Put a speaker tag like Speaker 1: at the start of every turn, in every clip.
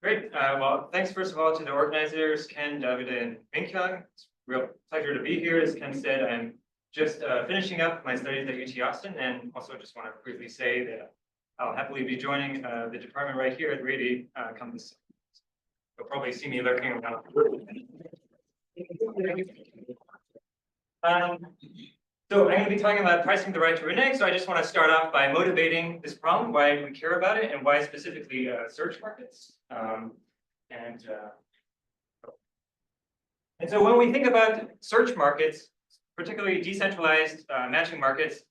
Speaker 1: Great. Well, thanks first of all to the organizers, Ken, David, and Yingkang. It's a real pleasure to be here. As Ken said, I'm just finishing up my studies at UT Austin, and also just want to briefly say that I'll happily be joining the department right here at Renege come this. You'll probably see me lurking around. So I'm going to be talking about pricing the right to renege. So I just want to start off by motivating this problem, why do we care about it, and why specifically search markets. And so when we think about search markets, particularly decentralized matching markets,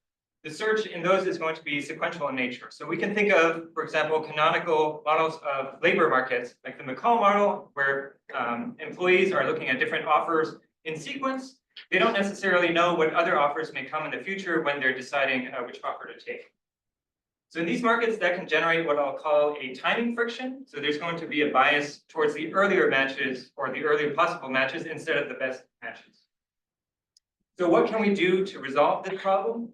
Speaker 1: the search in those is going to be sequential in nature. So we can think of, for example, canonical models of labor markets, like the McCall model, where employees are looking at different offers in sequence. They don't necessarily know what other offers may come in the future when they're deciding which offer to take. So in these markets, that can generate what I'll call a timing friction. So there's going to be a bias towards the earlier matches or the earlier possible matches instead of the best matches. So what can we do to resolve this problem?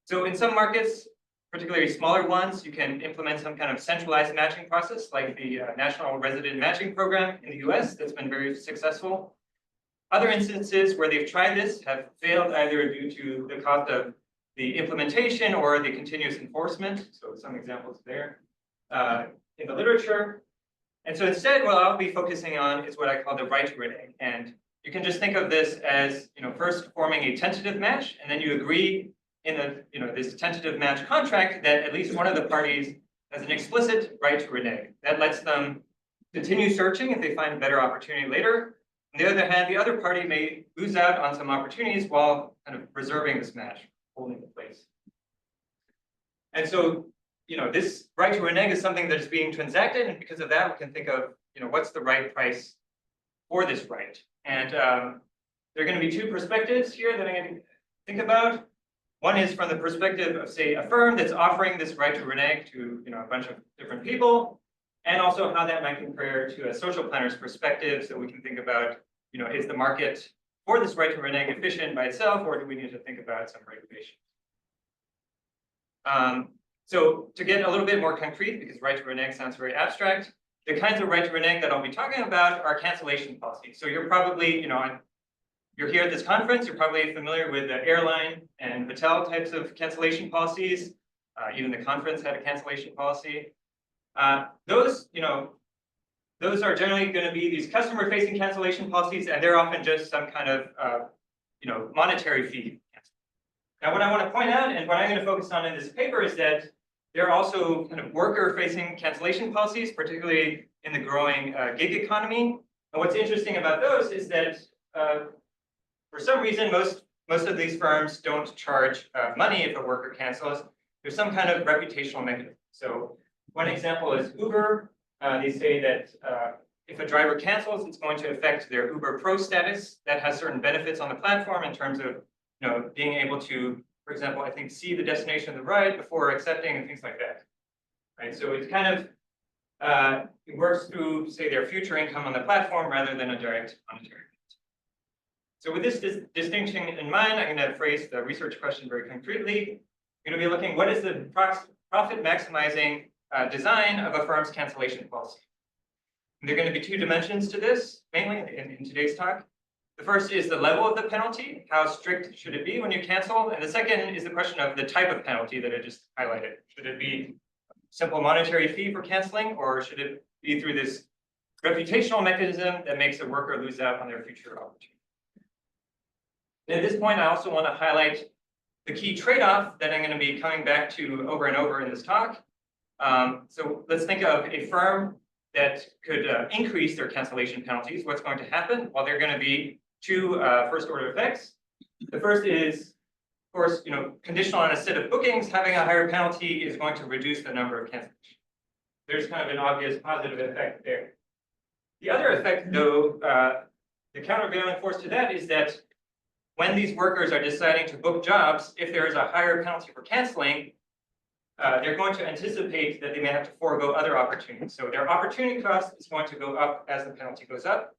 Speaker 1: So in some markets, particularly smaller ones, you can implement some kind of centralized matching process like the National Resident Matching Program in the US that's been very successful. Other instances where they've tried this have failed either due to the cost of the implementation or the continuous enforcement. So some examples there in the literature. And so instead, what I'll be focusing on is what I call the right to renege. And you can just think of this as, first forming a tentative match, and then you agree in this tentative match contract that at least one of the parties has an explicit right to renege. That lets them continue searching if they find a better opportunity later. On the other hand, the other party may lose out on some opportunities while kind of preserving this match, holding it in place. And so, this right to renege is something that is being transacted, and because of that, we can think of, what's the right price for this right? And there are going to be two perspectives here that I'm going to think about. One is from the perspective of, say, a firm that's offering this right to renege to, a bunch of different people, and also how that might compare to a social planner's perspective. So we can think about, is the market for this right to renege efficient by itself, or do we need to think about some regulation? So to get a little bit more concrete, because right to renege sounds very abstract, the kinds of right to renege that I'll be talking about are cancellation policies. So you're probably, you're here at this conference, you're probably familiar with the airline and hotel types of cancellation policies. Even the conference had a cancellation policy. Those are generally going to be these customer-facing cancellation policies, and they're often just some kind of, monetary fee. Now, what I want to point out, and what I'm going to focus on in this paper, is that there are also kind of worker-facing cancellation policies, particularly in the growing gig economy. And what's interesting about those is that, for some reason, most of these firms don't charge money if a worker cancels. There's some kind of reputational mechanism. So one example is Uber. They say that if a driver cancels, it's going to affect their Uber Pro status. That has certain benefits on the platform in terms of, being able to, for example, I think see the destination of the ride before accepting and things like that. Right. So it's kind of it works through, say, their future income on the platform rather than a direct monetary. So with this distinction in mind, I'm going to phrase the research question very concretely. I'm going to be looking, what is the profit maximizing design of a firm's cancellation policy? And there are going to be two dimensions to this, mainly in today's talk. The first is the level of the penalty. How strict should it be when you cancel? And the second is the question of the type of penalty that I just highlighted. Should it be a simple monetary fee for canceling, or should it be through this reputational mechanism that makes a worker lose out on their future opportunity? And at this point, I also want to highlight the key trade-off that I'm going to be coming back to over and over in this talk. So let's think of a firm that could increase their cancellation penalties. What's going to happen? Well, there are going to be two first-order effects. The first is, of course, conditional on a set of bookings, having a higher penalty is going to reduce the number of cancellations. There's kind of an obvious positive effect there. The other effect, though, the countervailing force to that is that when these workers are deciding to book jobs, if there is a higher penalty for canceling, they're going to anticipate that they may have to forego other opportunities. So their opportunity cost is going to go up as the penalty goes up.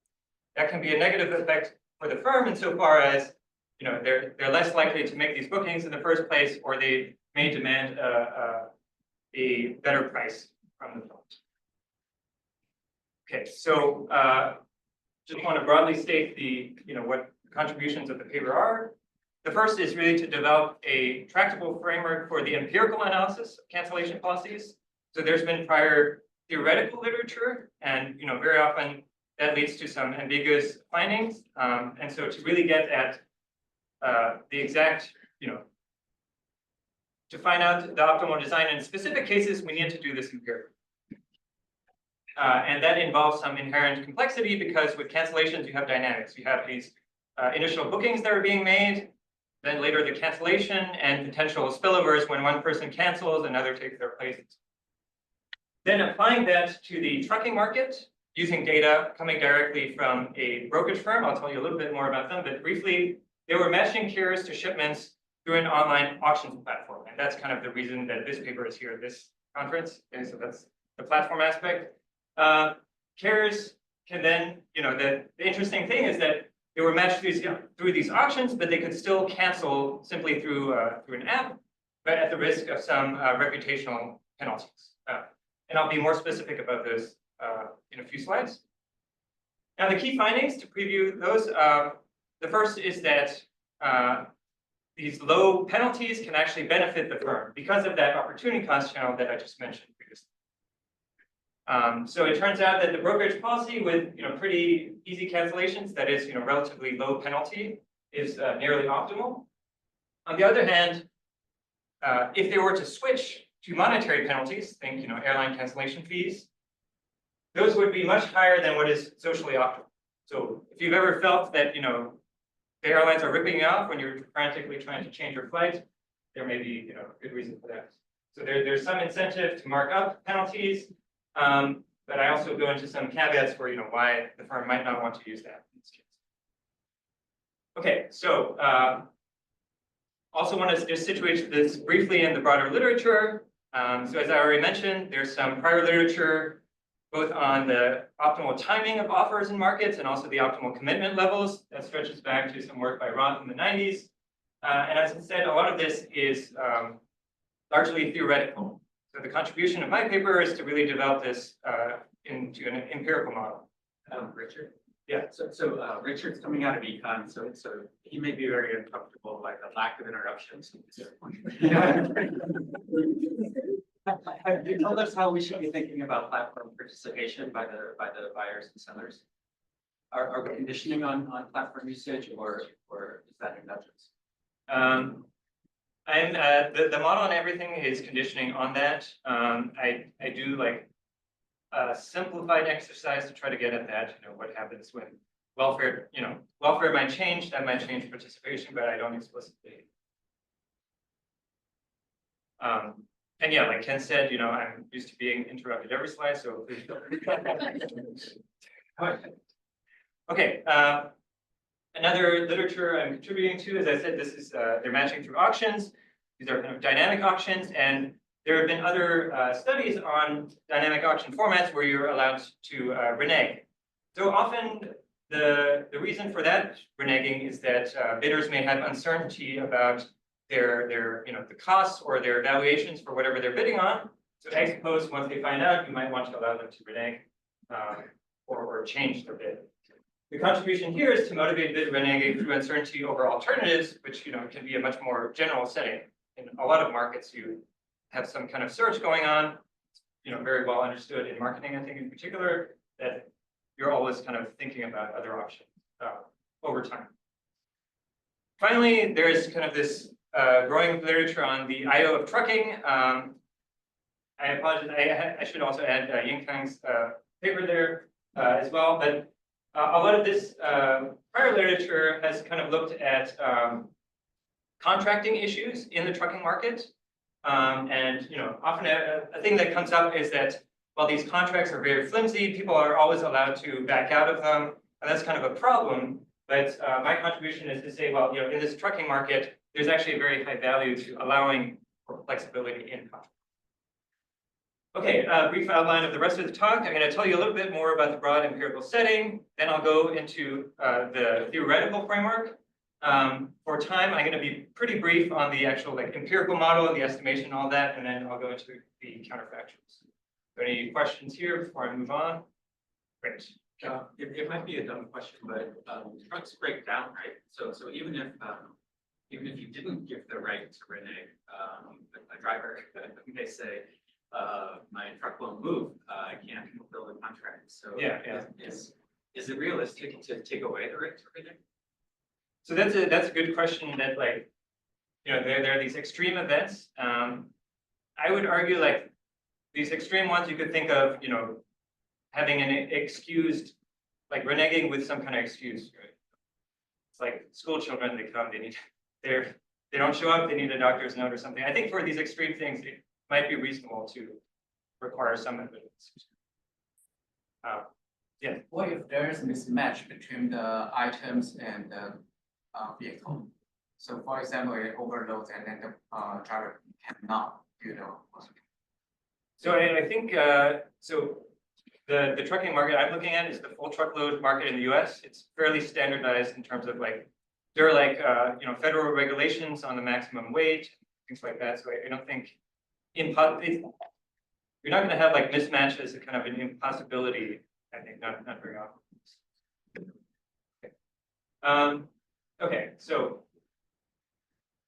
Speaker 1: That can be a negative effect for the firm insofar as they're less likely to make these bookings in the first place, or they may demand a better price from the firm. Okay, so just want to broadly state the, what contributions of the paper are. The first is really to develop a tractable framework for the empirical analysis of cancellation policies. So there's been prior theoretical literature, and very often that leads to some ambiguous findings. And so to really get at the exact, to find out the optimal design in specific cases, we need to do this empirically. And that involves some inherent complexity because with cancellations, you have dynamics. You have these initial bookings that are being made, then later the cancellation and potential spillovers when one person cancels, another takes their place. Then applying that to the trucking market using data coming directly from a brokerage firm. I'll tell you a little bit more about them, but briefly, they were matching carriers to shipments through an online auctions platform. And that's kind of the reason that this paper is here at this conference. Okay, so that's the platform aspect. Carriers can then, the interesting thing is that they were matched through these auctions, but they could still cancel simply through an app, but at the risk of some reputational penalties. And I'll be more specific about those in a few slides. Now, the key findings to preview those, the first is that these low penalties can actually benefit the firm because of that opportunity cost channel that I just mentioned previously. So it turns out that the brokerage policy with pretty easy cancellations, that is relatively low penalty, is nearly optimal. On the other hand, if they were to switch to monetary penalties, think airline cancellation fees, those would be much higher than what is socially optimal. So if you've ever felt that the airlines are ripping you off when you're frantically trying to change your flight, there may be good reason for that. So there's some incentive to mark up penalties. But I also go into some caveats for why the firm might not want to use that in this case. Okay, so also want to just situate this briefly in the broader literature. So as I already mentioned, there's some prior literature both on the optimal timing of offers in markets and also the optimal commitment levels. That stretches back to some work by Roth in the 90s. And as I said, a lot of this is largely theoretical. So the contribution of my paper is to really develop this into an empirical model.
Speaker 2: Richard?
Speaker 1: Yeah.
Speaker 2: So Richard's coming out of econ, so he may be very uncomfortable by the lack of interruptions. Yeah. You told us how we should be thinking about platform participation by the buyers and sellers. Are we conditioning on platform usage, or is that indulgence?
Speaker 1: The model and everything is conditioning on that. I do like a simplified exercise to try to get at that. What happens when welfare might change, that might change participation, but I don't explicitly. And yeah, like Ken said, I'm used to being interrupted every slide, so please don't. Okay. Another literature I'm contributing to, as I said, this is they're matching through auctions. These are kind of dynamic auctions, and there have been other studies on dynamic auction formats where you're allowed to renege. So often the reason for that reneging is that bidders may have uncertainty about their the costs or their valuations for whatever they're bidding on. So I suppose once they find out, you might want to allow them to renege or change their bid. The contribution here is to motivate bid reneging through uncertainty over alternatives, which can be a much more general setting. In a lot of markets, you have some kind of search going on. Very well understood in marketing, I think in particular, that you're always kind of thinking about other options over time. Finally, there is kind of this growing literature on the I/O of trucking. I apologize. I should also add Yingkang's paper there as well, but a lot of this prior literature has kind of looked at contracting issues in the trucking market. And often a thing that comes up is that while these contracts are very flimsy, people are always allowed to back out of them, and that's kind of a problem. But my contribution is to say, well, in this trucking market, there's actually a very high value to allowing for flexibility in contracts. Okay, a brief outline of the rest of the talk. I'm going to tell you a little bit more about the broad empirical setting. Then I'll go into the theoretical framework. For time, I'm going to be pretty brief on the actual empirical model and the estimation and all that, and then I'll go into the counterfactuals. Are there any questions here before I move on? Great.
Speaker 2: It might be a dumb question, but trucks break down, right? So even if you didn't give the right to Renege, a driver may say, my truck won't move, I can't fulfill the contract. So
Speaker 1: Yeah.
Speaker 2: is it realistic to take away the right to Renege?
Speaker 1: So that's a good question that, like, there are these extreme events. I would argue, like, these extreme ones you could think of, having an excused, like reneging with some kind of excuse, right? It's like school children, they come, they don't show up, they need a doctor's note or something. I think for these extreme things, it might be reasonable to require some evidence. Yeah.
Speaker 3: What if there is a mismatch between the items and the vehicle? So for example, it overloads and then the driver cannot do the work.
Speaker 1: So I think, so the trucking market I'm looking at is the full truckload market in the US. It's fairly standardized in terms of, like, there are, like, federal regulations on the maximum wage, things like that. So I don't think you're not going to have, like, mismatch as a kind of an impossibility. I think not very often. Okay, so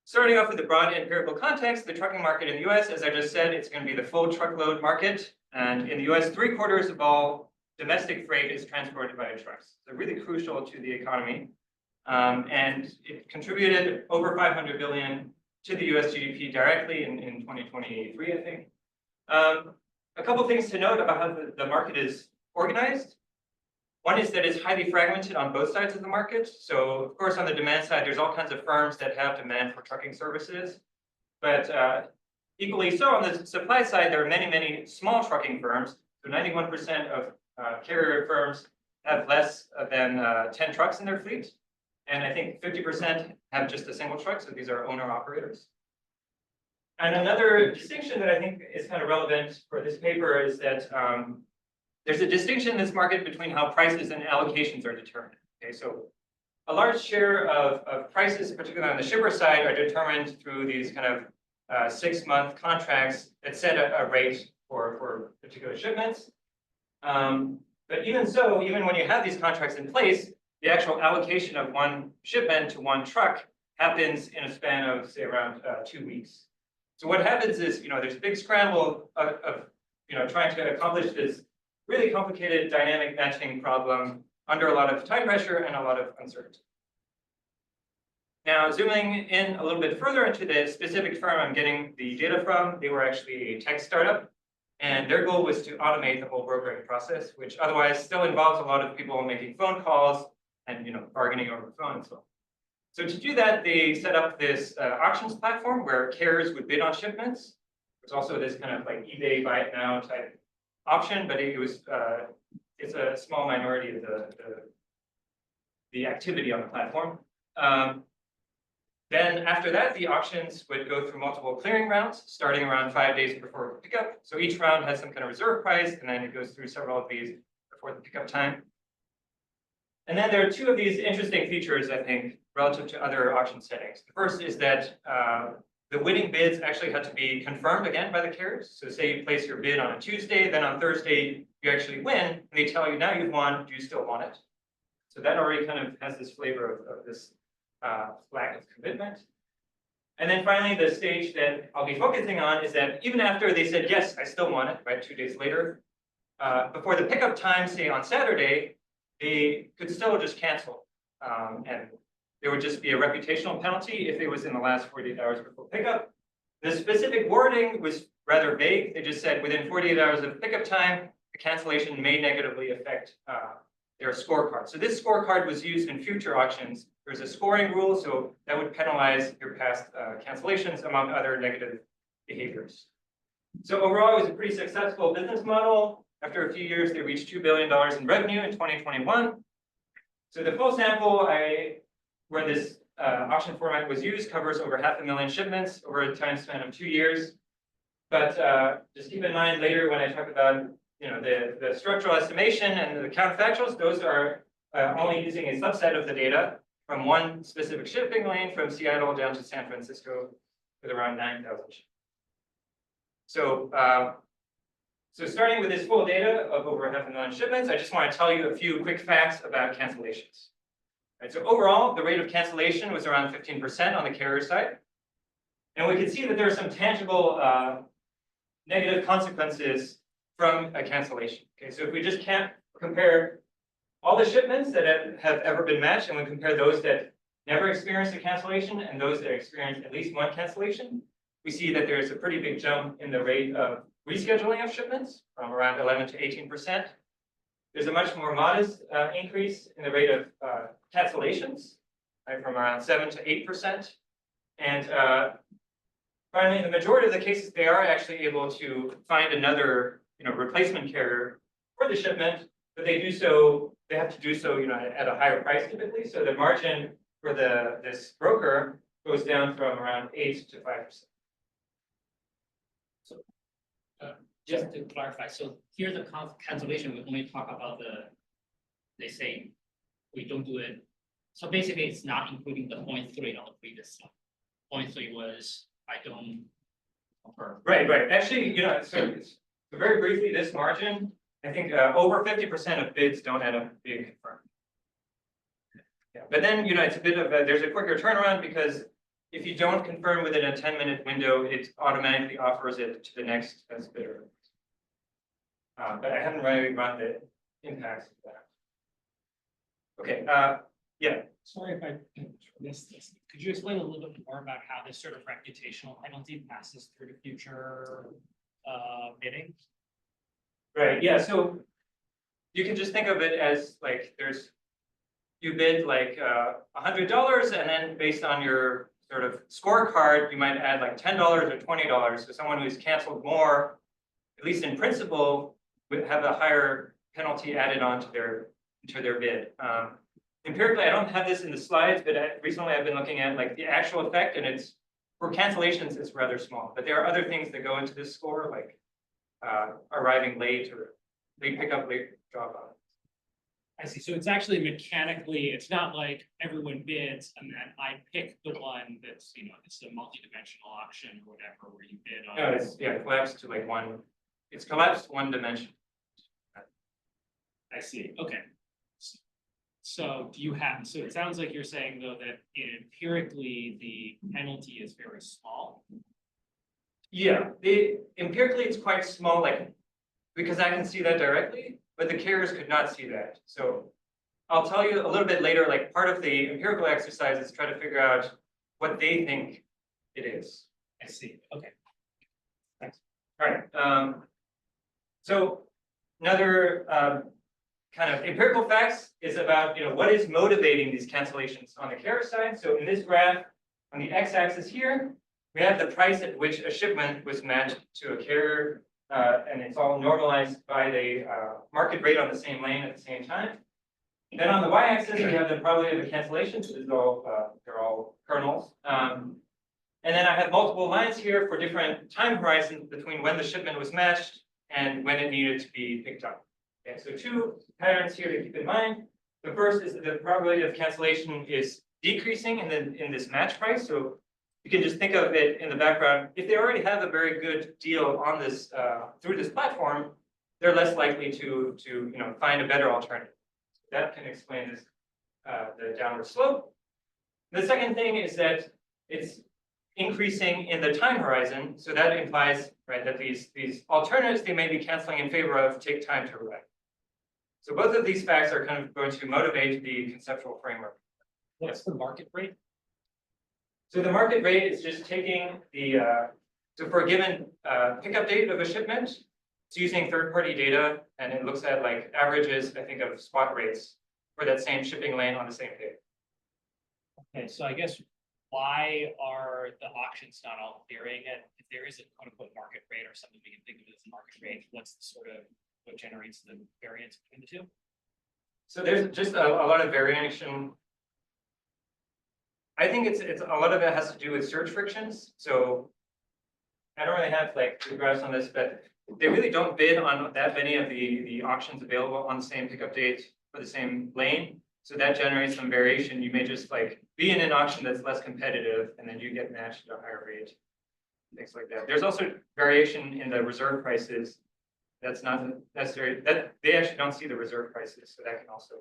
Speaker 1: starting off with the broad empirical context, the trucking market in the US, as I just said, it's going to be the full truckload market. And in the US, 3/4 of all domestic freight is transported by trucks. So really crucial to the economy. And it contributed over 500 billion to the US GDP directly in 2023, I think. A couple things to note about how the market is organized. One is that it's highly fragmented on both sides of the market. So of course, on the demand side, there's all kinds of firms that have demand for trucking services. But equally so, on the supply side, there are many, many small trucking firms. So 91% of carrier firms have less than 10 trucks in their fleet. And I think 50% have just a single truck. So these are owner operators. And another distinction that I think is kind of relevant for this paper is that there's a distinction in this market between how prices and allocations are determined. Okay, so a large share of prices, particularly on the shipper side, are determined through these kind of 6-month contracts that set a rate for particular shipments. But even so, even when you have these contracts in place, the actual allocation of one shipment to one truck happens in a span of, say, around 2 weeks. So what happens is, there's a big scramble of trying to accomplish this really complicated dynamic matching problem under a lot of time pressure and a lot of uncertainty. Now, zooming in a little bit further into the specific firm I'm getting the data from, they were actually a tech startup, and their goal was to automate the whole brokering process, which otherwise still involves a lot of people making phone calls and bargaining over the phone and so on. So to do that, they set up this auctions platform where carriers would bid on shipments. There's also this kind of like eBay buy it now type option, but it's a small minority of the activity on the platform. Then after that, the auctions would go through multiple clearing rounds, starting around 5 days before pickup. So each round has some kind of reserve price, and then it goes through several of these before the pickup time. And then there are two of these interesting features, I think, relative to other auction settings. The first is that the winning bids actually had to be confirmed again by the carriers. So say you place your bid on a Tuesday, then on Thursday, you actually win, and they tell you, now you've won, do you still want it? So that already kind of has this flavor of this lack of commitment. And then finally, the stage that I'll be focusing on is that even after they said, yes, I still want it, right, 2 days later, before the pickup time, say on Saturday, they could still just cancel. And there would just be a reputational penalty if it was in the last 48 hours before pickup. The specific wording was rather vague. They just said within 48 hours of pickup time, the cancellation may negatively affect their scorecard. So this scorecard was used in future auctions. There's a scoring rule, so that would penalize your past cancellations, among other negative behaviors. So overall, it was a pretty successful business model. After a few years, they reached $2 billion in revenue in 2021. So the full sample where this auction format was used covers over 500,000 shipments over a time span of 2 years. But just keep in mind later when I talk about the structural estimation and the counterfactuals, those are only using a subset of the data from one specific shipping lane from Seattle down to San Francisco with around 9,000 shipments. So So starting with this full data of over 500,000 shipments, I just want to tell you a few quick facts about cancellations. Right, so overall, the rate of cancellation was around 15% on the carrier side. And we can see that there are some tangible negative consequences from a cancellation. Okay, so if we just can't compare all the shipments that have ever been matched, and we compare those that never experienced a cancellation and those that experienced at least one cancellation, we see that there's a pretty big jump in the rate of rescheduling of shipments from around 11 to 18%. There's a much more modest increase in the rate of cancellations, right, from around 7 to 8%. And finally, in the majority of the cases, they are actually able to find another, replacement carrier for the shipment, but they have to do so, at a higher price typically. So the margin for this broker goes down from around 8 to 5%.
Speaker 4: Just to clarify, so here the cancellation, we only talk about they say we don't do it. So basically, it's not including the 0.3 on the previous slide. 0.3 was, I don't confirm.
Speaker 1: Right. Actually, so very briefly, this margin, I think over 50% of bids don't end up being confirmed. Yeah, but then, it's a bit of there's a quicker turnaround because if you don't confirm within a 10-minute window, it automatically offers it to the next best bidder. But I haven't really run the impacts of that. Okay, yeah.
Speaker 4: Sorry if I missed this. Could you explain a little bit more about how this sort of reputational penalty passes through to future bidding?
Speaker 1: Right, yeah, so you can just think of it as like you bid like $100, and then based on your sort of scorecard, you might add like $10 or $20. So someone who's canceled more, at least in principle, would have a higher penalty added on to their bid. Empirically, I don't have this in the slides, but recently I've been looking at like the actual effect, and it's for cancellations, it's rather small. But there are other things that go into this score, like arriving late or late pickup, late drop off.
Speaker 4: I see. So it's actually mechanically, it's not like everyone bids and then I pick the one that's, it's a multi-dimensional auction or whatever where you bid on.
Speaker 1: No, it's collapsed to like it's collapsed one dimension.
Speaker 4: I see. Okay. So so it sounds like you're saying though that empirically the penalty is very small.
Speaker 1: Yeah, empirically it's quite small, like because I can see that directly, but the carriers could not see that. So I'll tell you a little bit later, like part of the empirical exercise is try to figure out what they think it is.
Speaker 4: I see. Okay.
Speaker 1: Thanks. All right. So another kind of empirical facts is about what is motivating these cancellations on the carrier side. So in this graph, on the x-axis here, we have the price at which a shipment was matched to a carrier, and it's all normalized by the market rate on the same lane at the same time. Then on the y-axis, we have the probability of a cancellation. So they're all kernels. And then I have multiple lines here for different time horizons between when the shipment was matched and when it needed to be picked up. Okay, so two patterns here to keep in mind. The first is that the probability of cancellation is decreasing in this match price. So you can just think of it in the background. If they already have a very good deal on this through this platform, they're less likely to find a better alternative. That can explain this the downward slope. The second thing is that it's increasing in the time horizon. So that implies, right, that these alternatives they may be canceling in favor of take time to arrive. So both of these facts are kind of going to motivate the conceptual framework.
Speaker 4: What's the market rate?
Speaker 1: So the market rate is just taking so for a given pickup date of a shipment, it's using third-party data, and it looks at like averages, I think, of spot rates for that same shipping lane on the same day.
Speaker 4: Okay, so I guess why are the auctions not all clearing it? If there is a quote-unquote market rate or something we can think of as a market rate, what's the sort of what generates the variance between the two?
Speaker 1: So there's just a lot of variation. I think it's a lot of it has to do with search frictions. So I don't really have like the graphs on this, but they really don't bid on that many of the auctions available on the same pickup date for the same lane. So that generates some variation. You may just like be in an auction that's less competitive, and then you get matched at a higher rate, things like that. There's also variation in the reserve prices that's not necessary, that, they actually don't see the reserve prices, so that can also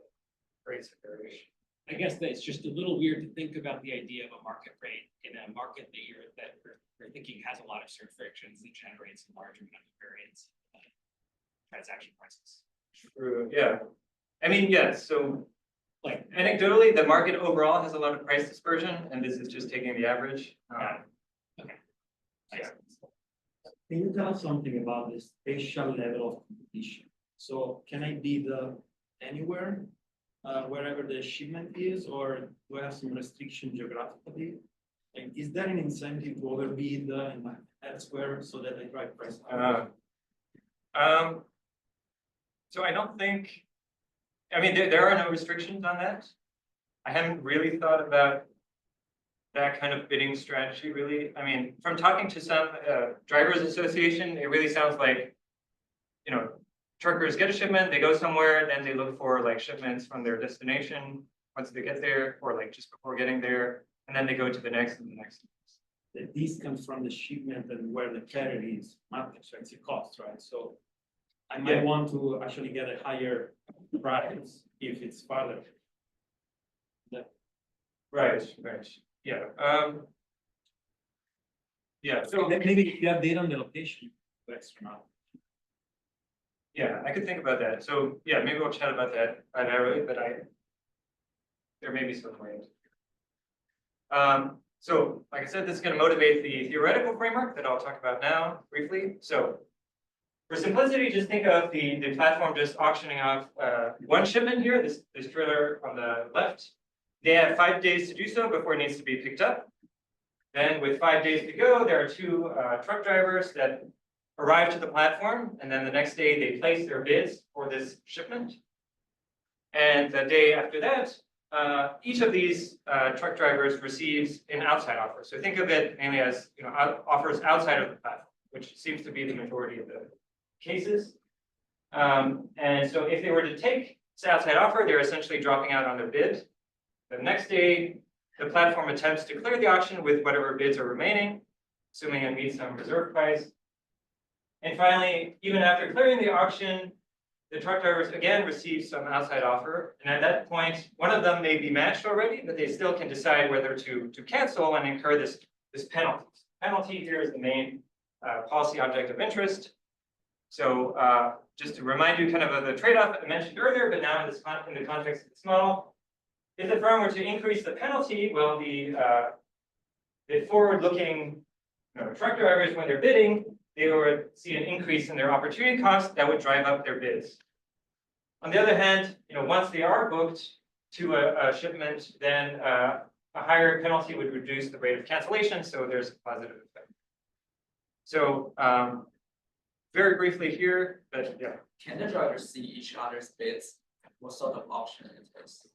Speaker 1: create some variation.
Speaker 4: I guess that it's just a little weird to think about the idea of a market rate in a market that you're thinking has a lot of surge frictions and generates a large amount of variance in transaction prices.
Speaker 1: True, yeah. I mean, yeah, so
Speaker 4: Like,
Speaker 1: anecdotally, the market overall has a lot of price dispersion, and this is just taking the average. Yeah.
Speaker 5: Can you tell us something about the spatial level of competition? So can I bid anywhere, wherever the shipment is, or do I have some restriction geographically? Like, is there an incentive to overbid elsewhere so that I drive price up?
Speaker 1: So I don't think, I mean, there are no restrictions on that. I haven't really thought about that kind of bidding strategy, really. I mean, from talking to some drivers association, it really sounds like, you know, truckers get a shipment, they go somewhere, then they look for like shipments from their destination once they get there, or like just before getting there, and then they go to the next and the next.
Speaker 5: The distance from the shipment and where the carrier is matters, right? It's a cost, right? So I might want to actually get a higher price if it's farther.
Speaker 1: Right, yeah. Yeah, so
Speaker 5: Maybe if you have data on the location, extra now.
Speaker 1: yeah, I could think about that. So yeah, maybe we'll chat about that primarily, but there may be some ways. So like I said, this is going to motivate the theoretical framework that I'll talk about now briefly. So for simplicity, just think of the platform just auctioning off one shipment here, this trailer on the left. They have 5 days to do so before it needs to be picked up. Then with 5 days to go, there are two truck drivers that arrive to the platform, and then the next day they place their bids for this shipment. And the day after that, each of these truck drivers receives an outside offer. So think of it mainly as, you know, offers outside of the platform, which seems to be the majority of the cases. And so if they were to take this outside offer, they're essentially dropping out on their bid. The next day, the platform attempts to clear the auction with whatever bids are remaining, assuming it meets some reserve price. And finally, even after clearing the auction, the truck drivers again receive some outside offer. And at that point, one of them may be matched already, but they still can decide whether to cancel and incur this penalty. Penalty here is the main policy object of interest. So just to remind you kind of the trade-off I mentioned earlier, but now in the context of this model, if the firm were to increase the penalty, well, the forward-looking truck drivers, when they're bidding, they would see an increase in their opportunity cost that would drive up their bids. On the other hand, once they are booked to a shipment, then a higher penalty would reduce the rate of cancellation, so there's a positive effect. So very briefly here, but yeah.
Speaker 3: Can the drivers see each other's bids? What sort of auction is this?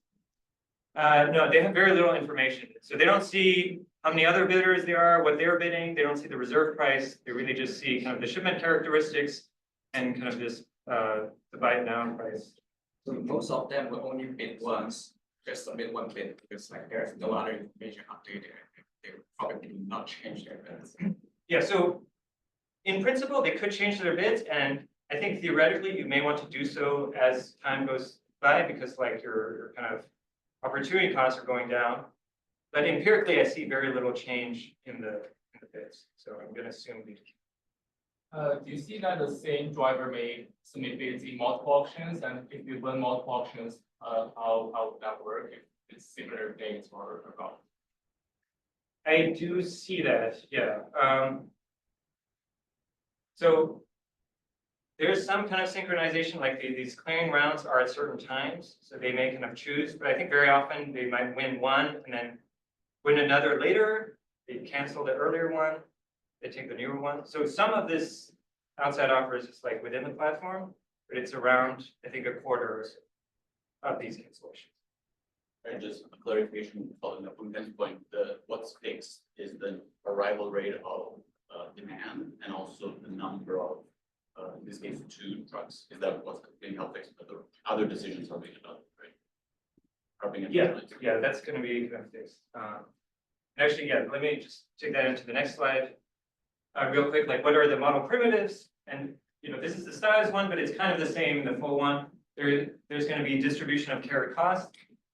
Speaker 1: No, they have very little information. So they don't see how many other bidders there are, what they're bidding. They don't see the reserve price. They really just see kind of the shipment characteristics and kind of this the buy down price.
Speaker 3: So most of them will only bid once, just submit one bid because like there's no other information updated. They will probably not change their bids.
Speaker 1: Yeah, so in principle, they could change their bids, and I think theoretically you may want to do so as time goes by because like your kind of opportunity costs are going down. But empirically, I see very little change in the bids. So I'm going to assume we.
Speaker 6: Do you see that the same driver may submit bids in multiple auctions, and if you run multiple auctions, how would that work if it's similar dates or not?
Speaker 1: I do see that, yeah. So there's some kind of synchronization, like these clearing rounds are at certain times, so they may kind of choose, but I think very often they might win one and then win another later. They cancel the earlier one, they take the newer one. So some of this outside offer is just like within the platform, but it's around, I think, a quarter of these cancellations.
Speaker 7: And just a clarification, following up on Ben's point, what's fixed is the arrival rate of demand and also the number of, in this case, 2 trucks. Is that what's being held fixed? But the other decisions are being done, right?
Speaker 1: Yeah, that's going to be kind of fixed. Actually, yeah, let me just take that into the next slide. Real quick, like what are the model primitives? And this is the stylized one, but it's kind of the same, the full one. There's going to be distribution of carrier cost,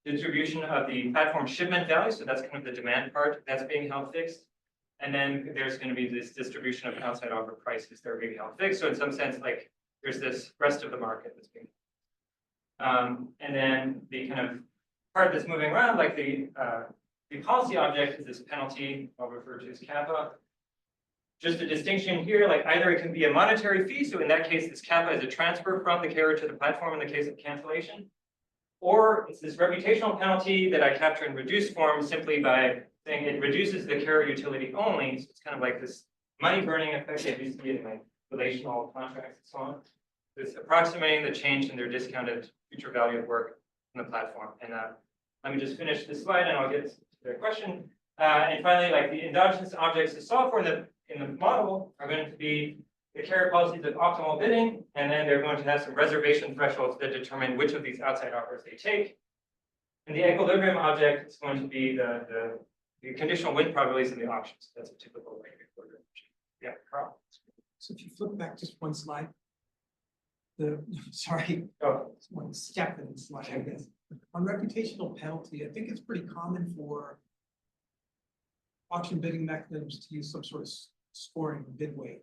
Speaker 1: distribution of the platform shipment value, so that's kind of the demand part that's being held fixed. And then there's going to be this distribution of outside offer prices that are being held fixed. So in some sense, like there's this rest of the market that's being. And then the kind of part that's moving around, like the policy object is this penalty, I'll refer to as kappa. Just a distinction here, like either it can be a monetary fee, so in that case, this kappa is a transfer from the carrier to the platform in the case of cancellation. Or it's this reputational penalty that I capture in reduced form simply by saying it reduces the carrier utility only. So it's kind of like this money burning effect that you see in like relational contracts and so on. It's approximating the change in their discounted future value of work in the platform. And let me just finish this slide and I'll get to their question. And finally, like the endogenous objects of software in the model are going to be the carrier policies of optimal bidding, and then they're going to have some reservation thresholds that determine which of these outside offers they take. And the equilibrium object is going to be the conditional win probabilities in the options. That's a typical way of equilibrium. Yeah, Carl.
Speaker 8: So if you flip back just one slide, sorry,
Speaker 1: Oh.
Speaker 8: one step in the slide, I guess. On reputational penalty, I think it's pretty common for auction bidding mechanisms to use some sort of scoring bid weight.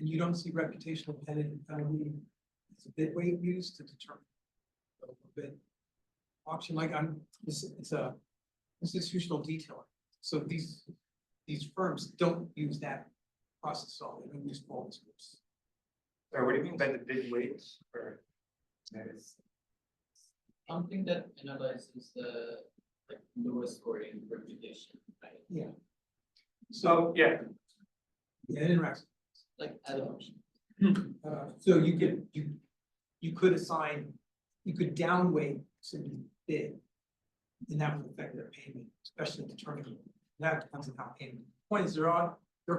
Speaker 8: And you don't see reputational penalty as a bid weight used to determine the bid auction. Like it's a institutional detailer. So these firms don't use that process at all. They don't use Faltings groups.
Speaker 1: Or what do you mean by the bid weights? Or
Speaker 3: Something that analyzes the like lowest scoring reputation, right?
Speaker 8: Yeah.
Speaker 1: so yeah,
Speaker 8: Yeah, it interacts.
Speaker 3: Like add-ons.
Speaker 8: So you could assign, you could downweight somebody's bid, and that would affect their payment, especially determining. That depends on how payment. Point is, there are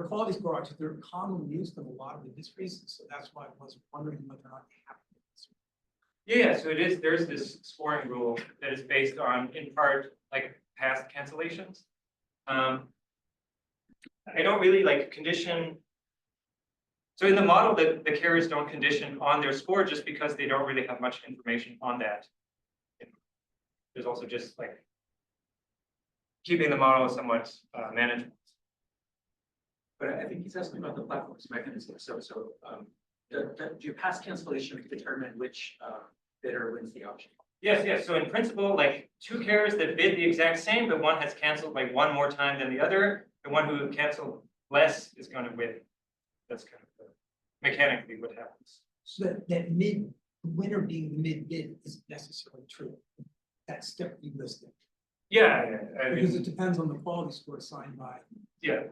Speaker 8: quality score options. They're commonly used in a lot of industries, so that's why I was wondering whether or not they have.
Speaker 1: Yeah, so it is, there's this scoring rule that is based on, in part, like past cancellations. I don't really like condition. So in the model, the carriers don't condition on their score just because they don't really have much information on that. There's also just like keeping the model somewhat manageable.
Speaker 2: But I think he's asking about the platform's mechanism. So do your past cancellation determine which bidder wins the auction?
Speaker 1: Yes. So in principle, like two carriers that bid the exact same, but one has canceled like one more time than the other, the one who canceled less is going to win. That's kind of mechanically what happens.
Speaker 8: So that winner being the mid bid isn't necessarily true. That step you listed.
Speaker 1: Yeah.
Speaker 8: Because it depends on the quality score assigned by.
Speaker 1: Yeah.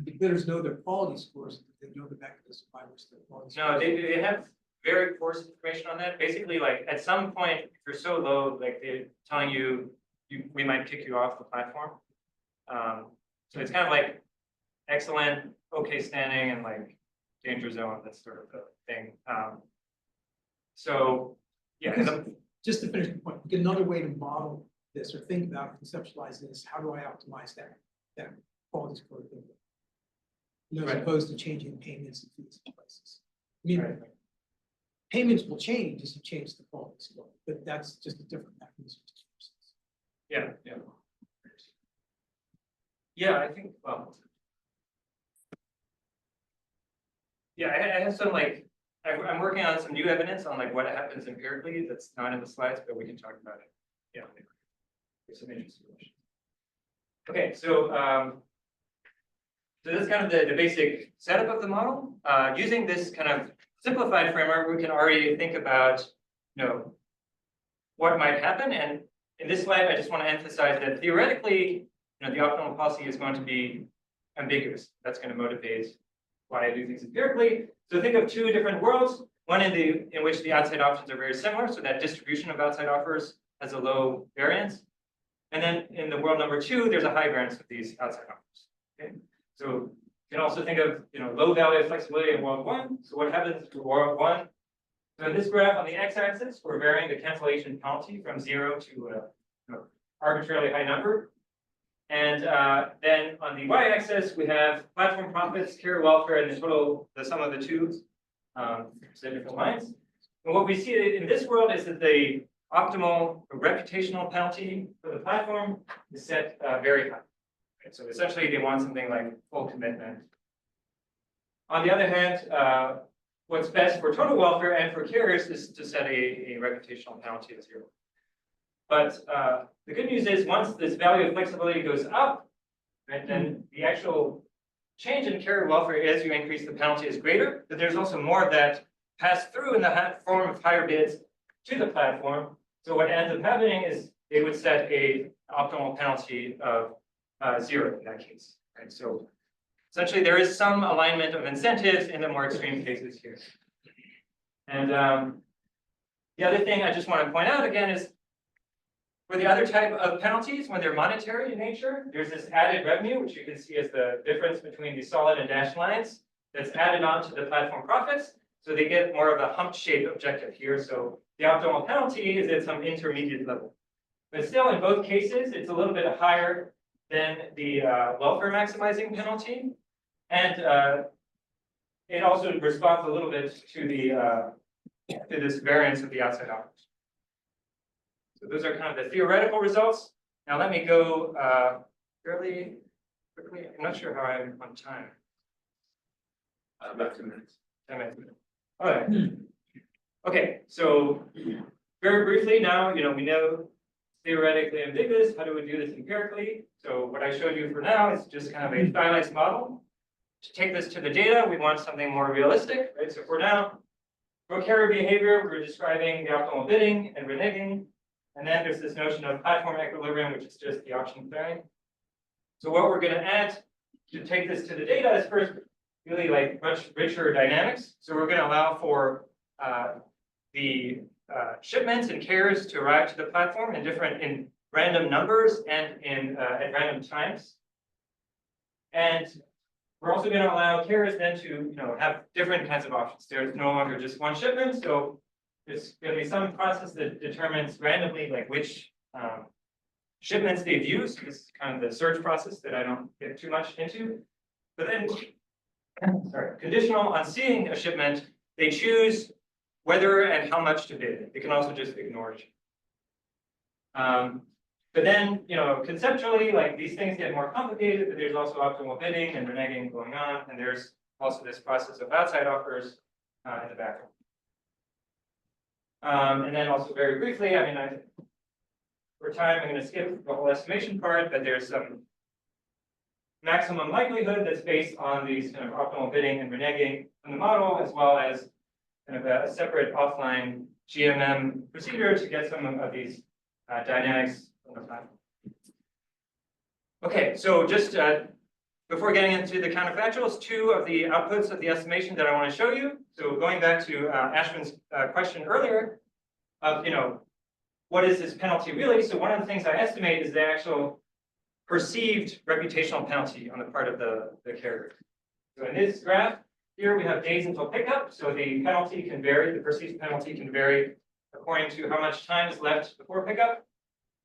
Speaker 8: The bidders know their quality scores, they know the mechanism by which their quality.
Speaker 1: No, they have very coarse information on that. Basically, like at some point, if you're so low, like they're telling you, we might kick you off the platform. So it's kind of like excellent, okay standing, and like danger zone, that's sort of the thing. So yeah.
Speaker 8: Just to finish the point, another way to model this or think about conceptualize this, how do I optimize that quality score? As
Speaker 1: Right.
Speaker 8: opposed to changing payments and fees and prices. I mean,
Speaker 1: Right.
Speaker 8: payments will change as you change the quality score, but that's just a different mechanism.
Speaker 1: Yeah. Yeah, I think, yeah, I have some like, I'm working on some new evidence on like what happens empirically that's not in the slides, but we can talk about it. Yeah. There's some interesting questions. Okay, so that's kind of the basic setup of the model. Using this kind of simplified framework, we can already think about, what might happen. And in this slide, I just want to emphasize that theoretically, the optimal policy is going to be ambiguous. That's going to motivate why I do things empirically. So think of two different worlds. One in which the outside options are very similar, so that distribution of outside offers has a low variance. And then in the world number two, there's a high variance of these outside offers. Okay, so you can also think of low value of flexibility in world one. So what happens to world one? So in this graph on the x-axis, we're varying the cancellation penalty from 0 to an arbitrarily high number. And then on the y-axis, we have platform profits, carrier welfare, and the sum of the two So different lines. And what we see in this world is that the optimal reputational penalty for the platform is set very high. Right? So essentially they want something like full commitment. On the other hand, what's best for total welfare and for carriers is to set a reputational penalty of 0. But the good news is once this value of flexibility goes up, right, then the actual change in carrier welfare as you increase the penalty is greater, but there's also more of that pass through in the form of higher bids to the platform. So what ends up happening is they would set a optimal penalty of 0 in that case. Right? So essentially there is some alignment of incentives in the more extreme cases here. And the other thing I just want to point out again is for the other type of penalties, when they're monetary in nature, there's this added revenue, which you can see as the difference between the solid and dashed lines that's added on to the platform profits. So they get more of a hump shape objective here. So the optimal penalty is at some intermediate level. But still, in both cases, it's a little bit higher than the welfare maximizing penalty. And it also responds a little bit to the to this variance of the outside offers. So those are kind of the theoretical results. Now let me go fairly quickly. I'm not sure how I'm on time.
Speaker 7: About 2 minutes.
Speaker 1: 10 minutes. All right. Okay, so very briefly now, we know theoretically ambiguous. How do we do this empirically? So what I showed you for now is just kind of a stylized model. To take this to the data, we want something more realistic, right? So for now, for carrier behavior, we're describing the optimal bidding and reneging. And then there's this notion of platform equilibrium, which is just the option clearing. So what we're going to add to take this to the data is first really like much richer dynamics. So we're going to allow for the shipments and carriers to arrive to the platform in random numbers and at random times. And we're also going to allow carriers then to have different kinds of options. There's no longer just one shipment, so there's going to be some process that determines randomly like which shipments they've used. This is kind of the search process that I don't get too much into. But then, conditional on seeing a shipment, they choose whether and how much to bid. They can also just ignore it. But then, conceptually, like these things get more complicated, but there's also optimal bidding and reneging going on, and there's also this process of outside offers in the background. And then also very briefly, for time, I'm going to skip the whole estimation part, but there's some maximum likelihood that's based on these kind of optimal bidding and reneging in the model, as well as kind of a separate offline GMM procedure to get some of these dynamics from the platform. Okay, so just before getting into the counterfactuals, 2 of the outputs of the estimation that I want to show you. So going back to Ashwin's question earlier of, what is this penalty really? So one of the things I estimate is the actual perceived reputational penalty on the part of the carrier. So in this graph here, we have days until pickup. So the penalty can vary, the perceived penalty can vary according to how much time is left before pickup.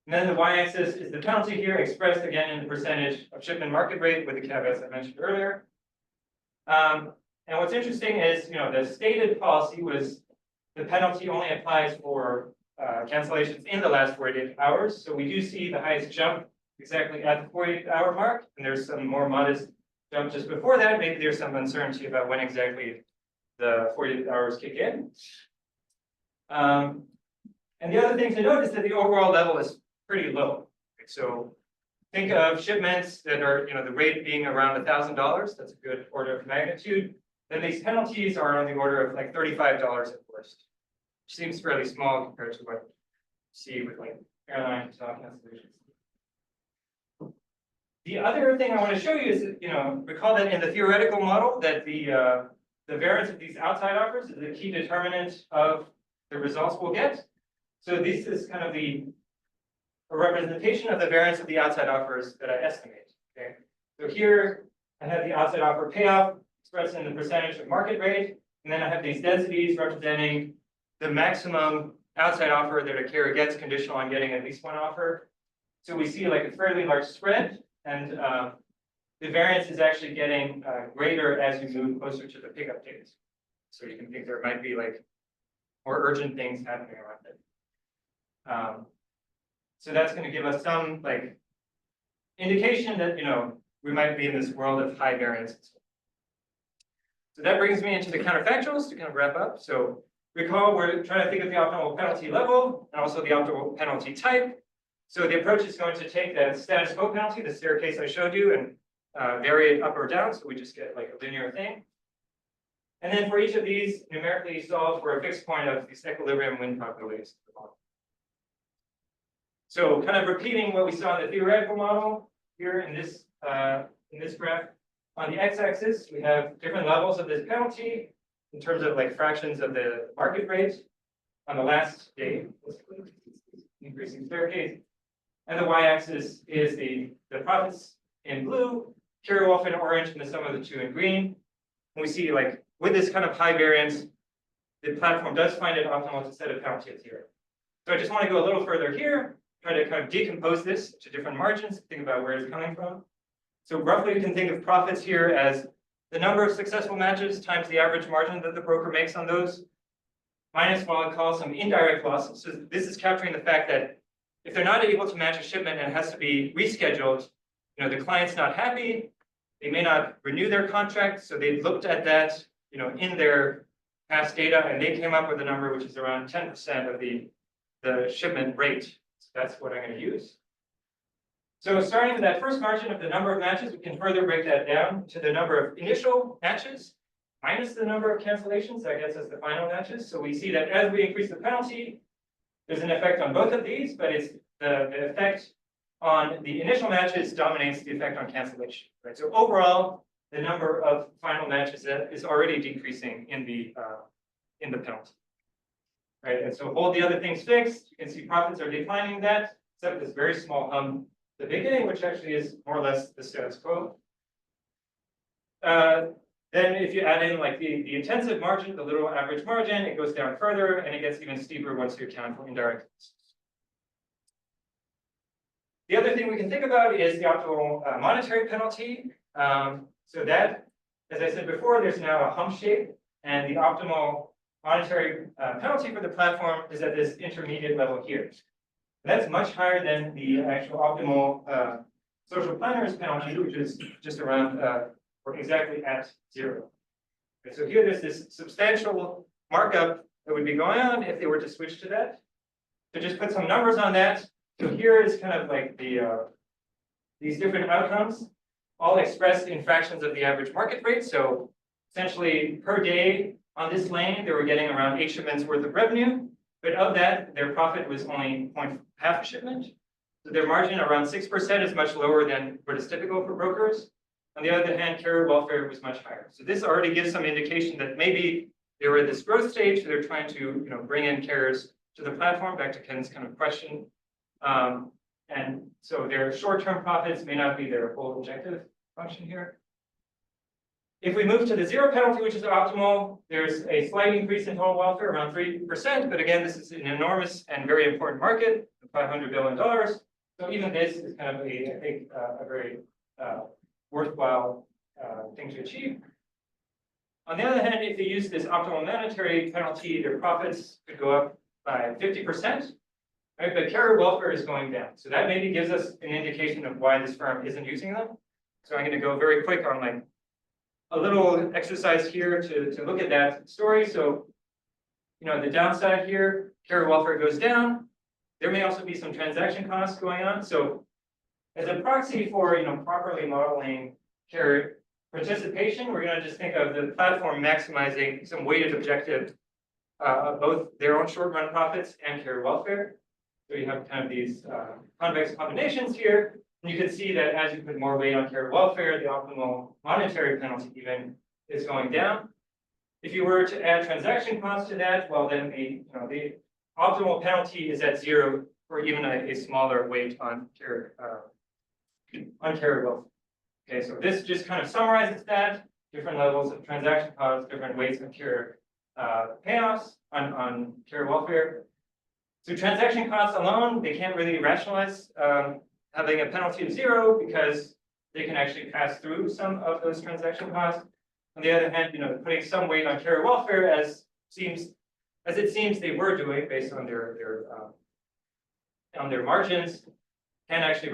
Speaker 1: And then the y-axis is the penalty here, expressed again in the percentage of shipment market rate with the caveats I mentioned earlier. And what's interesting is, the stated policy was the penalty only applies for cancellations in the last 48 hours. So we do see the highest jump exactly at the 48-hour mark, and there's some more modest jump just before that. Maybe there's some uncertainty about when exactly the 48 hours kick in. And the other thing to note is that the overall level is pretty low. So think of shipments that are, the rate being around $1,000. That's a good order of magnitude. Then these penalties are on the order of like $35 at worst, which seems fairly small compared to what you see with like airline cancellations. The other thing I want to show you is, recall that in the theoretical model that the variance of these outside offers is a key determinant of the results we'll get. So this is kind of a representation of the variance of the outside offers that I estimate. Okay, so here I have the outside offer payoff expressed in the percentage of market rate, and then I have these densities representing the maximum outside offer that a carrier gets conditional on getting at least one offer. So we see like a fairly large spread, and the variance is actually getting greater as you move closer to the pickup dates. So you can think there might be like more urgent things happening around it. So that's going to give us some like indication that, we might be in this world of high variance. So that brings me into the counterfactuals to kind of wrap up. So recall, we're trying to think of the optimal penalty level and also the optimal penalty type. So the approach is going to take that status quo penalty, the staircase I showed you, and vary it up or down. So we just get like a linear thing. And then for each of these, numerically solve for a fixed point of these equilibrium wind probabilities. So kind of repeating what we saw in the theoretical model here in this graph. On the x-axis, we have different levels of this penalty in terms of like fractions of the market rate on the last day, basically, increasing staircase. And the y-axis is the profits in blue, carry wealth in orange, and the sum of the two in green. And we see like with this kind of high variance, the platform does find it optimal to set a penalty at 0. So I just want to go a little further here, try to kind of decompose this to different margins, think about where it's coming from. So roughly you can think of profits here as the number of successful matches times the average margin that the broker makes on those, minus what I'll call some indirect losses. So this is capturing the fact that if they're not able to match a shipment and it has to be rescheduled, the client's not happy, they may not renew their contract. So they looked at that, in their past data, and they came up with a number which is around 10% of the shipment rate. So that's what I'm going to use. So starting with that first margin of the number of matches, we can further break that down to the number of initial matches minus the number of cancellations. That gets us the final matches. So we see that as we increase the penalty, there's an effect on both of these, but it's the effect on the initial matches dominates the effect on cancellation. Right. So overall, the number of final matches is already decreasing in the penalty. Right. And so hold the other things fixed. You can see profits are declining that, except this very small hum at the beginning, which actually is more or less the status quo. Then if you add in like the intensive margin, the little average margin, it goes down further and it gets even steeper once you account for indirect losses. The other thing we can think about is the optimal monetary penalty. So that, as I said before, there's now a hump shape, and the optimal monetary penalty for the platform is at this intermediate level here. That's much higher than the actual optimal social planners penalty, which is just around or exactly at 0. Okay, so here there's this substantial markup that would be going on if they were to switch to that. So just put some numbers on that. So here is kind of like these different outcomes, all expressed in fractions of the average market rate. So essentially per day on this lane, they were getting around 8 shipments worth of revenue. But of that, their profit was only half a shipment. So their margin around 6% is much lower than what is typical for brokers. On the other hand, carrier welfare was much higher. So this already gives some indication that maybe they were at this growth stage. So they're trying to bring in carriers to the platform, back to Ken's kind of question. And so their short-term profits may not be their whole objective function here. If we move to the 0 penalty, which is optimal, there's a slight increase in total welfare, around 3%. But again, this is an enormous and very important market, $500 billion. So even this is kind of I think, a very worthwhile thing to achieve. On the other hand, if they use this optimal monetary penalty, their profits could go up by 50%. Right? But carrier welfare is going down. So that maybe gives us an indication of why this firm isn't using them. So I'm going to go very quick on like a little exercise here to look at that story. So, the downside here, carrier welfare goes down. There may also be some transaction costs going on. So as a proxy for, properly modeling carrier participation, we're going to just think of the platform maximizing some weighted objective of both their own short-run profits and carrier welfare. So you have kind of these convex combinations here. And you can see that as you put more weight on carrier welfare, the optimal monetary penalty even is going down. If you were to add transaction costs to that, well, then the optimal penalty is at 0 for even a smaller weight on carrier welfare. Okay, so this just kind of summarizes that, different levels of transaction costs, different weights of carrier payoffs on carrier welfare. So transaction costs alone, they can't really rationalize having a penalty of 0 because they can actually pass through some of those transaction costs. On the other hand, putting some weight on carrier welfare as it seems they were doing based on their margins, can actually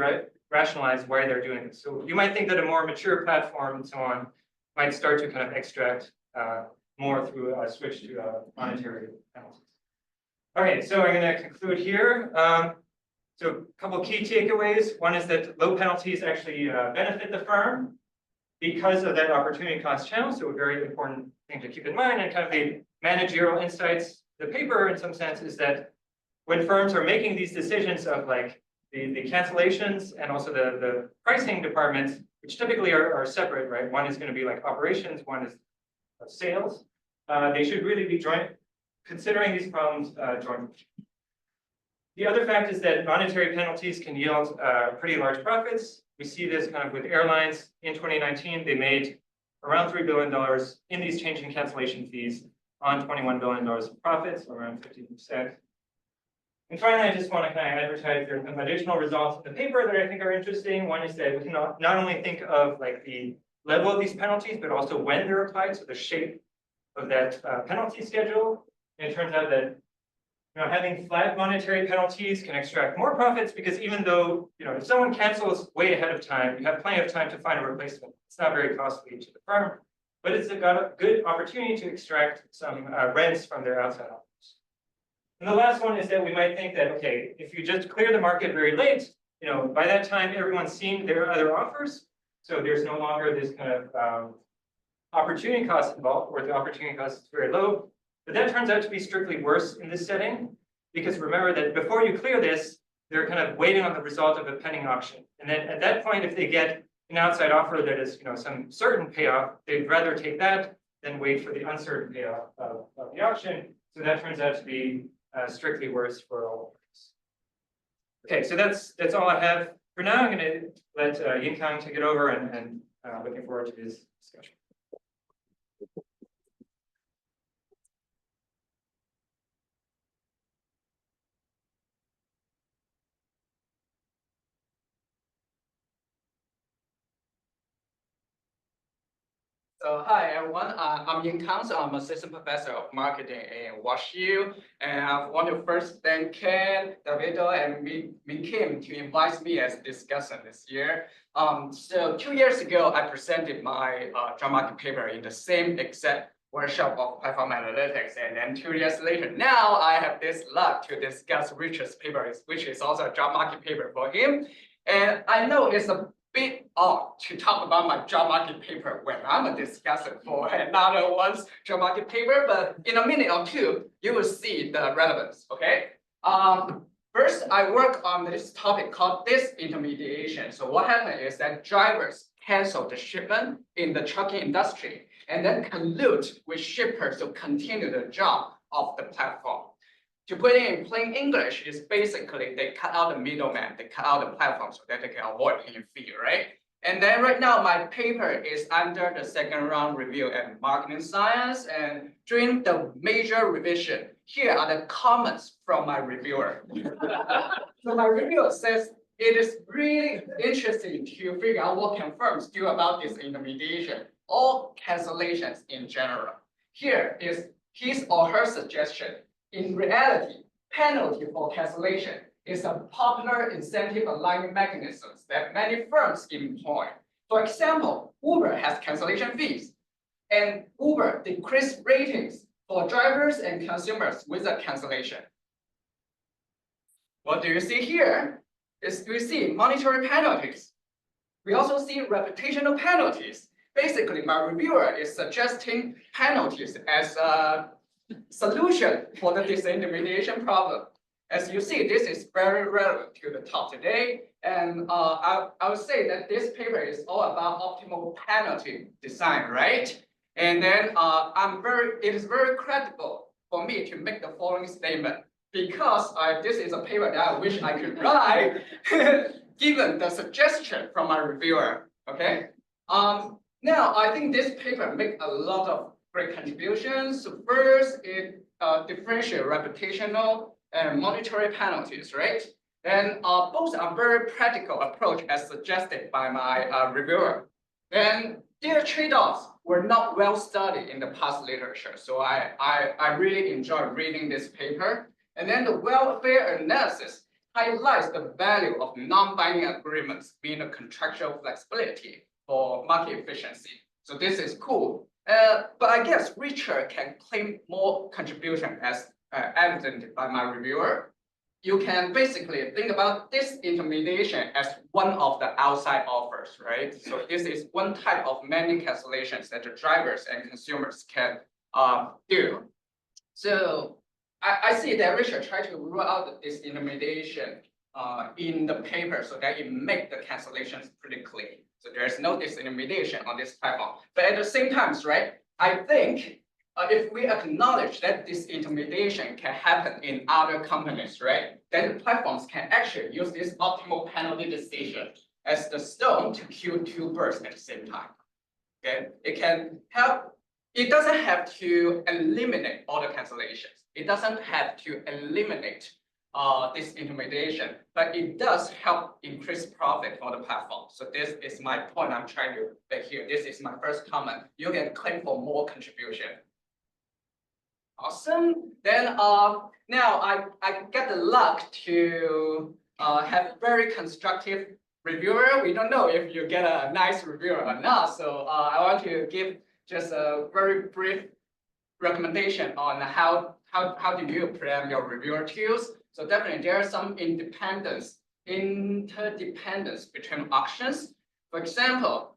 Speaker 1: rationalize why they're doing it. So you might think that a more mature platform and so on might start to kind of extract more through a switch to monetary penalties. Okay, so I'm going to conclude here. So a couple key takeaways. One is that low penalties actually benefit the firm because of that opportunity cost channel. So a very important thing to keep in mind, and kind of the managerial insights. The paper, in some sense, is that when firms are making these decisions of like the cancellations and also the pricing departments, which typically are separate, right? One is going to be like operations, one is sales. They should really be considering these problems jointly. The other fact is that monetary penalties can yield pretty large profits. We see this kind of with airlines. In 2019, they made around $3 billion in these change in cancellation fees on $21 billion of profits, or around 50%. And finally, I just want to kind of advertise there are some additional results in the paper that I think are interesting. One is that we can not only think of like the level of these penalties, but also when they're applied, so the shape of that penalty schedule. And it turns out that having flat monetary penalties can extract more profits, because even though if someone cancels way ahead of time, you have plenty of time to find a replacement. It's not very costly to the firm, but it's got a good opportunity to extract some rents from their outside offers. And the last one is that we might think that, okay, if you just clear the market very late, by that time everyone's seen their other offers, so there's no longer this kind of opportunity cost involved, or the opportunity cost is very low. But that turns out to be strictly worse in this setting, because remember that before you clear this, they're kind of waiting on the result of a pending auction. And then at that point, if they get an outside offer that is some certain payoff, they'd rather take that than wait for the uncertain payoff of the auction. So that turns out to be strictly worse for all of us. Okay, so that's all I have for now. I'm going to let Yingkang take it over, and looking forward to his discussion.
Speaker 9: So hi everyone, I'm Yingkang. So I'm assistant professor of marketing in WUSTL, and I want to first thank Ken, Davido, and Min Kim to invite me as discussant this year. So 2 years ago, I presented my job market paper in the same exact workshop of platform analytics, and then 2 years later, now I have this luck to discuss Richard's paper, which is also a job market paper for him. And I know it's a bit odd to talk about my job market paper when I'm a discussant for another one's job market paper, but in a minute or two, you will see the relevance, okay? First, I work on this topic called disintermediation. So what happened is that drivers cancel the shipment in the trucking industry and then collude with shippers to continue the job of the platform. To put it in plain English, is basically they cut out the middleman, they cut out the platform so that they can avoid paying fee, right? And then right now my paper is under the second round review at marketing science, and during the major revision, here are the comments from my reviewer. So my reviewer says it is really interesting to figure out what can firms do about this intermediation or cancellations in general. Here is his or her suggestion. In reality, penalty for cancellation is a popular incentive alignment mechanism that many firms employ. For example, Uber has cancellation fees, and Uber decreased ratings for drivers and consumers with a cancellation. What do you see here? Is we see monetary penalties. We also see reputational penalties. Basically, my reviewer is suggesting penalties as a solution for the disintermediation problem. As you see, this is very relevant to the talk today. And I would say that this paper is all about optimal penalty design, right? And then it is very credible for me to make the following statement, because this is a paper that I wish I could write, given the suggestion from my reviewer, okay? Now, I think this paper makes a lot of great contributions. So first, it differentiates reputational and monetary penalties, right? And both are very practical approach as suggested by my reviewer. Then there are trade-offs were not well studied in the past literature. So I really enjoy reading this paper. And then the welfare analysis highlights the value of non-binding agreements being a contractual flexibility for market efficiency. So this is cool. But I guess Richard can claim more contribution as evident by my reviewer. You can basically think about disintermediation as one of the outside offers, right? So this is one type of many cancellations that the drivers and consumers can do. So I see that Richard tried to rule out the disintermediation in the paper so that it make the cancellations pretty clean. So there's no disintermediation on this platform. But at the same time, right, I think if we acknowledge that disintermediation can happen in other companies, right, then the platforms can actually use this optimal penalty decision as the stone to kill two birds at the same time. Okay, it can help. It doesn't have to eliminate all the cancellations. It doesn't have to eliminate disintermediation, but it does help increase profit for the platform. So this is my point I'm trying to make here. This is my first comment. You can claim for more contribution. Awesome. Then now I get the luck to have very constructive reviewer. We don't know if you get a nice reviewer or not. So I want to give just a very brief recommendation on how do you plan your reviewer tools. So definitely there are some interdependence between auctions. For example,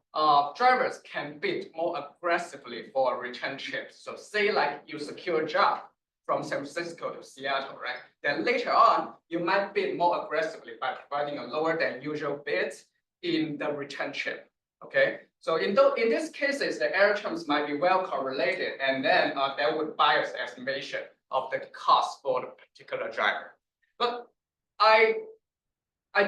Speaker 9: drivers can bid more aggressively for a return trip. So say like you secure a job from San Francisco to Seattle, right? Then later on, you might bid more aggressively by providing a lower than usual bid in the return trip, okay? So in these cases, the error terms might be well correlated, and then that would bias estimation of the cost for the particular driver. But I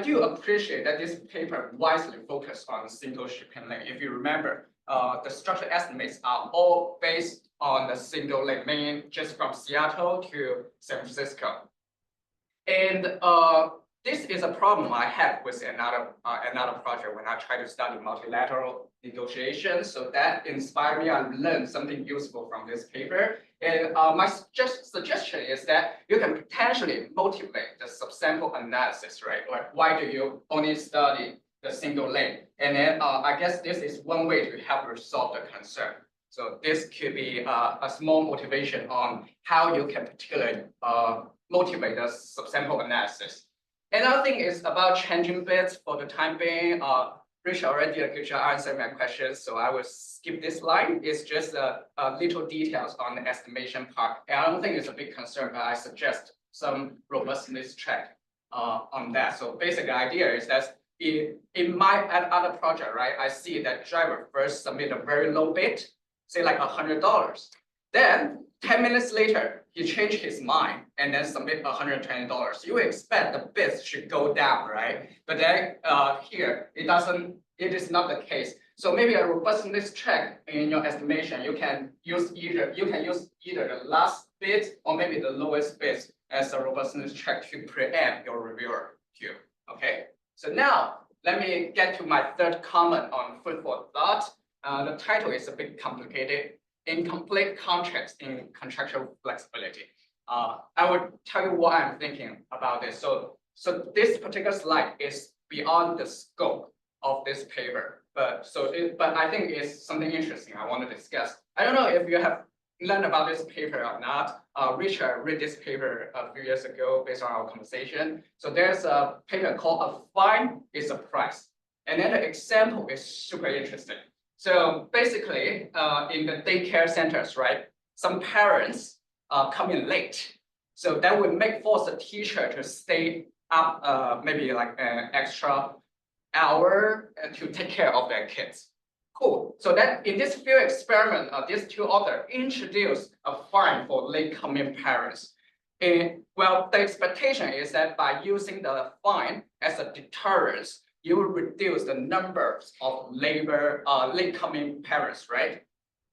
Speaker 9: do appreciate that this paper wisely focused on single shipping lane. If you remember, the structured estimates are all based on the single lane, meaning just from Seattle to San Francisco. And this is a problem I had with another project when I try to study multilateral negotiations. So that inspired me. I learned something useful from this paper. And my suggestion is that you can potentially motivate the subsample analysis, right? Like, why do you only study the single lane? And then I guess this is one way to help resolve the concern. So this could be a small motivation on how you can particularly motivate the subsample analysis. Another thing is about changing bits for the time being. Rich already did a good job answering my questions, so I will skip this line. It's just little details on the estimation part. And I don't think it's a big concern, but I suggest some robustness check on that. So basic idea is that in my other project, right, I see that driver first submit a very low bid, say like $100. Then 10 minutes later, he changed his mind and then submit $120. You expect the bids should go down, right? But then here, it is not the case. So maybe a robustness check in your estimation, you can use either the last bid or maybe the lowest bid as a robustness check to preempt your reviewer too. Okay. So now let me get to my third comment on food for thought. The title is a bit complicated. Incomplete contracts in contractual flexibility. I would tell you what I'm thinking about this. So this particular slide is beyond the scope of this paper, but I think it's something interesting I want to discuss. I don't know if you have learned about this paper or not. Richard read this paper a few years ago based on our conversation. So there's a paper called "A Fine is a Price," and then the example is super interesting. So basically, in the daycare centers, right, some parents come in late. So that would force a teacher to stay up maybe like an extra hour to take care of their kids. Cool. So that in this field experiment, these two authors introduced a fine for late coming parents. And well, the expectation is that by using the fine as a deterrent, you will reduce the numbers of late coming parents, right?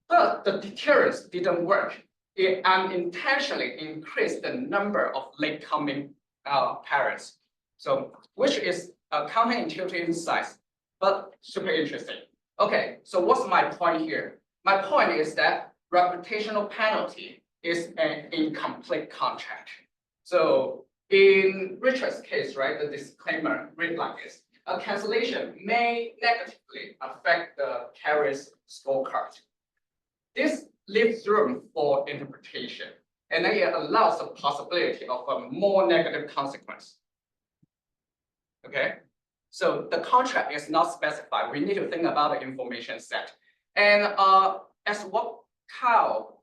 Speaker 9: But the deterrence didn't work. It unintentionally increased the number of late coming parents. So which is a counterintuitive insight, but super interesting. Okay, so what's my point here? my point is that reputational penalty is an incomplete contract. So in Richard's case, right, the disclaimer read like this: a cancellation may negatively affect the carrier's scorecard. This leaves room for interpretation, and then it allows the possibility of a more negative consequence. Okay, so the contract is not specified. We need to think about the information set. And as what Kyle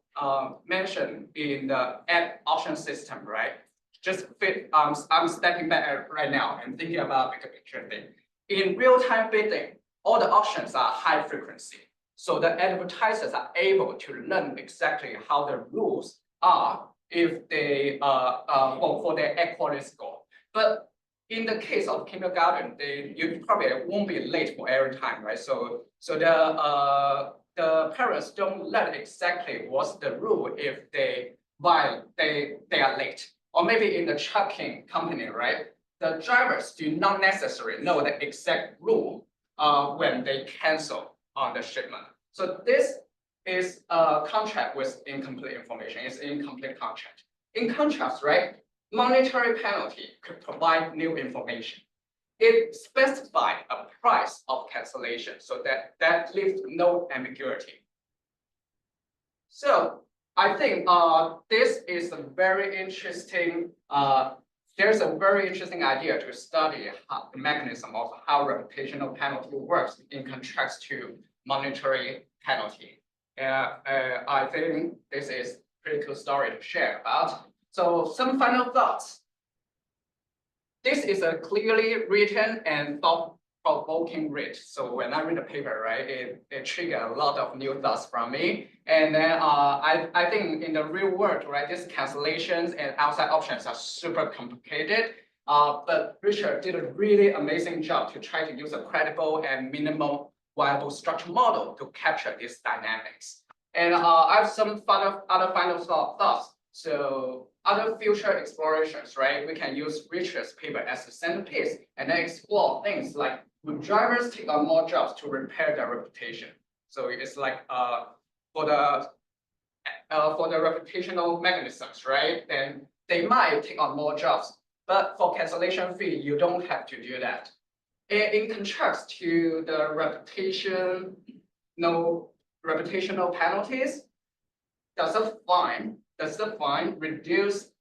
Speaker 9: mentioned in the ad option system, right? Just fit, I'm stepping back right now and thinking about bigger picture thing. In real-time bidding, all the options are high frequency. So the advertisers are able to learn exactly how the rules are if they for their ad quality score. But in the case of kindergarten, you probably won't be late for every time, right? So the parents don't learn exactly what's the rule if they are late. Or maybe in the trucking company, right? The drivers do not necessarily know the exact rule when they cancel on the shipment. So this is a contract with incomplete information. It's an incomplete contract. In contrast, right? Monetary penalty could provide new information. It specified a price of cancellation, so that leaves no ambiguity. So I think this is a very interesting. There's a very interesting idea to study the mechanism of how reputational penalty works in contrast to monetary penalty. I think this is a pretty cool story to share about. So some final thoughts. This is a clearly written and thought-provoking read. So when I read the paper, right, it triggered a lot of new thoughts from me. And then I think in the real world, right, these cancellations and outside options are super complicated. But Richard did a really amazing job to try to use a credible and minimal viable structure model to capture these dynamics. And I have some other final thoughts. So other future explorations, right? We can use Richard's paper as a centerpiece and then explore things like, would drivers take on more jobs to repair their reputation? So it's like for the reputational mechanisms, right? Then they might take on more jobs, but for cancellation fee, you don't have to do that. In contrast to the reputational penalties, does the fine reduce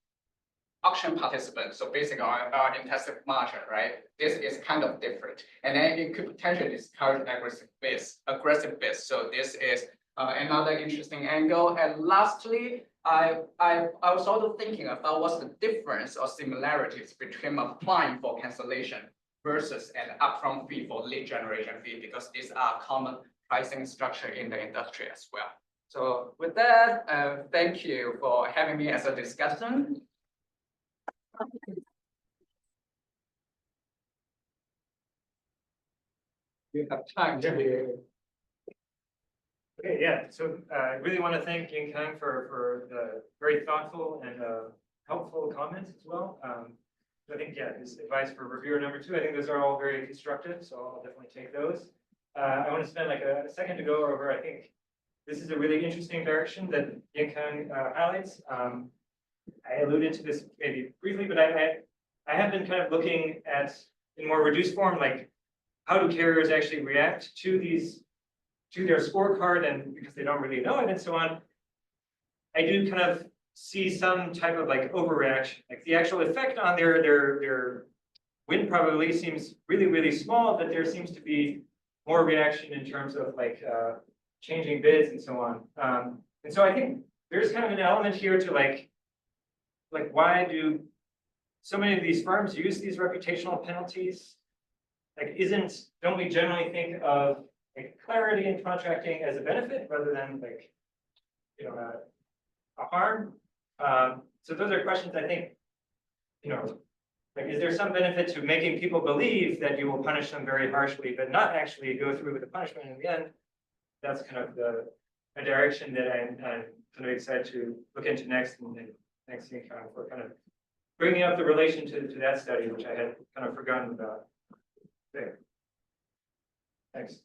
Speaker 9: auction participants? So basically our intensive margin, right? This is kind of different. And then it could potentially discourage aggressive bids. So this is another interesting angle. And lastly, I was also thinking about what's the difference or similarities between applying for cancellation versus an upfront fee for lead generation fee, because these are common pricing structure in the industry as well. So with that, thank you for having me as a discussant. You have time to.
Speaker 1: Okay, yeah, so I really want to thank Yingkang for the very thoughtful and helpful comments as well. I think, yeah, his advice for reviewer number 2, I think those are all very constructive, so I'll definitely take those. I want to spend like a second to go over, I think this is a really interesting direction that Yingkang highlights. I alluded to this maybe briefly, but I have been kind of looking at, in more reduced form, like how do carriers actually react to their scorecard, and because they don't really know it and so on. I do kind of see some type of like overreaction, like the actual effect on their win probability seems really, really small, but there seems to be more reaction in terms of like changing bids and so on. And so I think there's kind of an element here to like why do so many of these firms use these reputational penalties? Like don't we generally think of like clarity in contracting as a benefit rather than like, you know, a harm? So those are questions I think, you know, like, is there some benefit to making people believe that you will punish them very harshly, but not actually go through with the punishment in the end? That's kind of a direction that I'm kind of excited to look into next, and thanks Yingkang for kind of bringing up the relation to that study, which I had kind of forgotten about. Okay. Thanks.